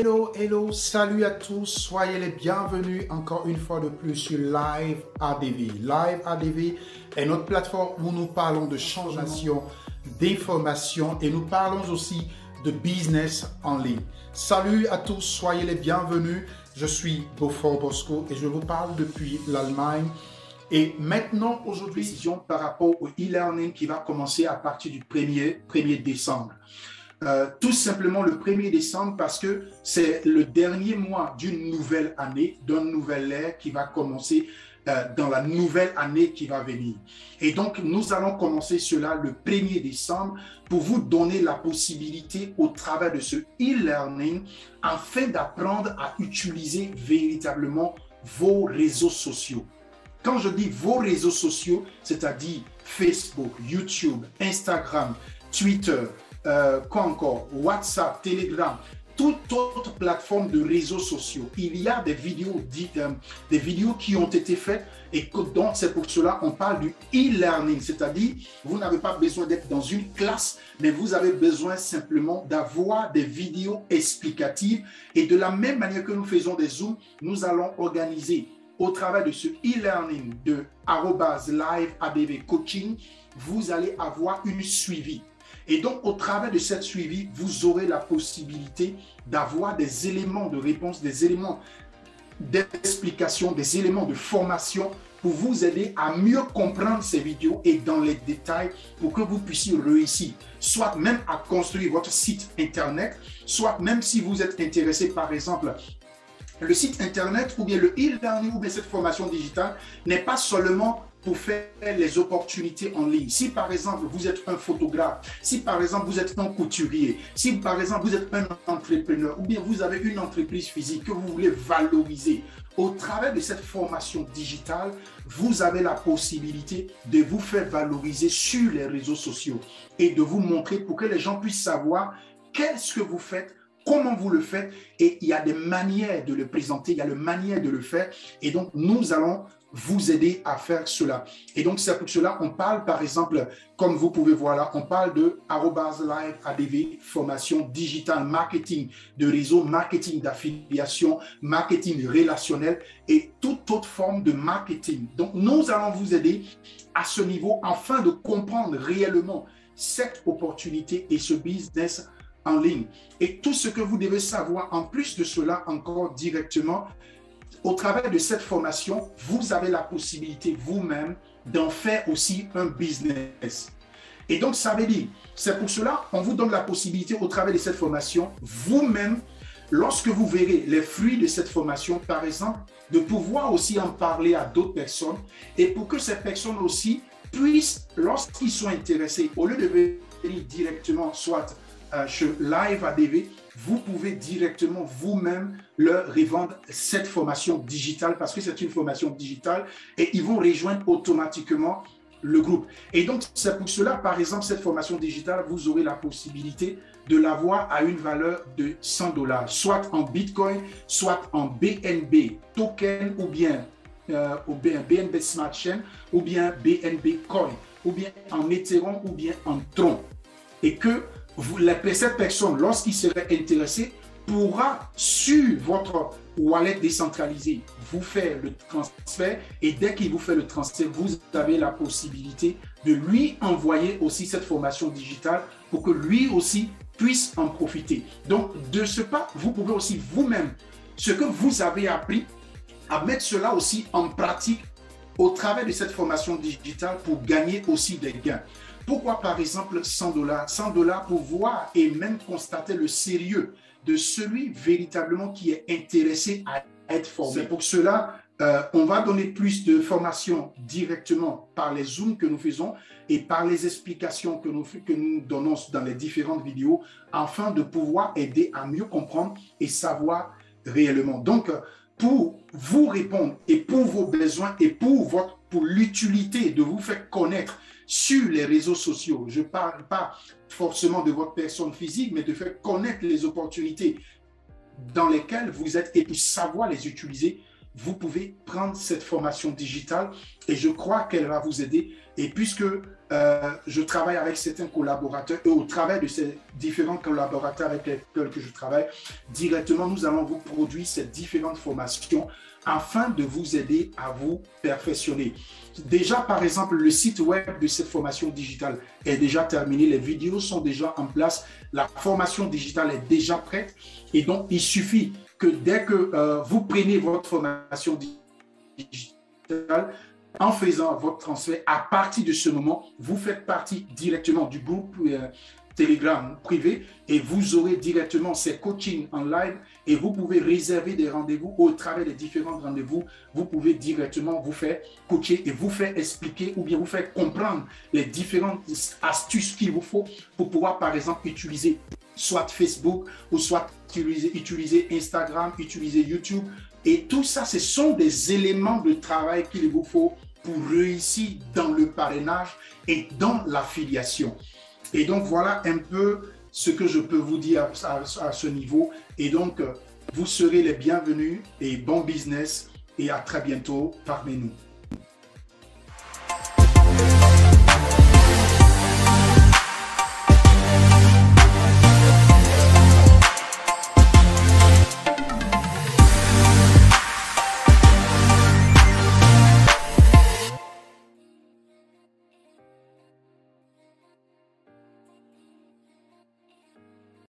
Hello, salut à tous, soyez les bienvenus encore une fois de plus sur Live ADV. Live ADV est notre plateforme où nous parlons de changement, d'information et nous parlons aussi de business en ligne. Salut à tous, soyez les bienvenus. Je suis Beaufort Bosco et je vous parle depuis l'Allemagne. Et maintenant, aujourd'hui, décision par rapport au e-learning qui va commencer à partir du 1er décembre. Tout simplement le 1er décembre parce que c'est le dernier mois d'une nouvelle année, d'un nouvel ère qui va commencer dans la nouvelle année qui va venir. Et donc, nous allons commencer cela le 1er décembre pour vous donner la possibilité au travers de ce e-learning afin d'apprendre à utiliser véritablement vos réseaux sociaux. Quand je dis vos réseaux sociaux, c'est-à-dire Facebook, YouTube, Instagram, Twitter, quoi encore, WhatsApp, Telegram, toute autre plateforme de réseaux sociaux. Il y a des vidéos qui ont été faites et donc c'est pour cela qu'on parle du e-learning, c'est-à-dire vous n'avez pas besoin d'être dans une classe, mais vous avez besoin simplement d'avoir des vidéos explicatives et de la même manière que nous faisons des Zooms, nous allons organiser au travers de ce e-learning de @liveadv coaching, vous allez avoir une suivi. Et donc, au travers de cette suivi, vous aurez la possibilité d'avoir des éléments de réponse, des éléments d'explication, des éléments de formation pour vous aider à mieux comprendre ces vidéos et dans les détails pour que vous puissiez réussir, soit même à construire votre site Internet, soit même si vous êtes intéressé, par exemple, le site Internet ou bien le e-learning ou bien cette formation digitale n'est pas seulement pour faire les opportunités en ligne. Si par exemple vous êtes un photographe, si par exemple vous êtes un couturier, si par exemple vous êtes un entrepreneur ou bien vous avez une entreprise physique que vous voulez valoriser, au travers de cette formation digitale, vous avez la possibilité de vous faire valoriser sur les réseaux sociaux et de vous montrer pour que les gens puissent savoir qu'est-ce que vous faites, comment vous le faites, et il y a des manières de le présenter, il y a des manières de le faire, et donc nous allons vous aider à faire cela. Et donc c'est pour cela qu'on parle, par exemple, comme vous pouvez voir là, on parle de @liveadv, formation digitale, marketing de réseau, marketing d'affiliation, marketing relationnel et toute autre forme de marketing. Donc nous allons vous aider à ce niveau afin de comprendre réellement cette opportunité et ce business en ligne. Et tout ce que vous devez savoir en plus de cela encore directement, au travers de cette formation, vous avez la possibilité vous-même d'en faire aussi un business. Et donc, ça veut dire, c'est pour cela qu'on vous donne la possibilité au travers de cette formation, vous-même, lorsque vous verrez les fruits de cette formation, par exemple, de pouvoir aussi en parler à d'autres personnes et pour que ces personnes aussi puissent, lorsqu'ils sont intéressés, au lieu de venir directement, soit chez Live ADV, vous pouvez directement vous-même leur revendre cette formation digitale parce que c'est une formation digitale et ils vont rejoindre automatiquement le groupe. Et donc, c'est pour cela, par exemple, cette formation digitale, vous aurez la possibilité de l'avoir à une valeur de $100, soit en Bitcoin, soit en BNB token ou bien BNB Smart Chain ou bien BNB Coin ou bien en Ethereum ou bien en Tron. Et que cette personne, lorsqu'il serait intéressé, pourra sur votre wallet décentralisé vous faire le transfert et dès qu'il vous fait le transfert, vous avez la possibilité de lui envoyer aussi cette formation digitale pour que lui aussi puisse en profiter. Donc, de ce pas, vous pouvez aussi vous-même, ce que vous avez appris, à mettre cela aussi en pratique au travers de cette formation digitale pour gagner aussi des gains. Pourquoi par exemple $100? $100 pour voir et même constater le sérieux de celui véritablement qui est intéressé à être formé. C'est pour cela on va donner plus de formation directement par les Zooms que nous faisons et par les explications que nous donnons dans les différentes vidéos afin de pouvoir aider à mieux comprendre et savoir réellement. Donc, pour vous répondre et pour vos besoins et pour l'utilité de vous faire connaître sur les réseaux sociaux. Je ne parle pas forcément de votre personne physique, mais de faire connaître les opportunités dans lesquelles vous êtes et pour savoir les utiliser. Vous pouvez prendre cette formation digitale et je crois qu'elle va vous aider Et puisque je travaille avec certains collaborateurs et au travers de ces différents collaborateurs avec lesquels que je travaille, directement, nous allons vous produire ces différentes formations afin de vous aider à vous perfectionner. Déjà, par exemple, le site web de cette formation digitale est déjà terminé, les vidéos sont déjà en place, la formation digitale est déjà prête et donc il suffit que dès que vous prenez votre formation digitale, en faisant votre transfert, à partir de ce moment, vous faites partie directement du groupe Telegram privé et vous aurez directement ces coachings en live et vous pouvez réserver des rendez-vous au travers des différents rendez-vous. Vous pouvez directement vous faire coacher et vous faire expliquer ou bien vous faire comprendre les différentes astuces qu'il vous faut pour pouvoir, par exemple, utiliser soit Facebook ou soit utiliser Instagram, utiliser YouTube. Et tout ça, ce sont des éléments de travail qu'il vous faut pour réussir dans le parrainage et dans l'affiliation. Et donc, voilà un peu ce que je peux vous dire à ce niveau. Et donc, vous serez les bienvenus et bon business et à très bientôt parmi nous.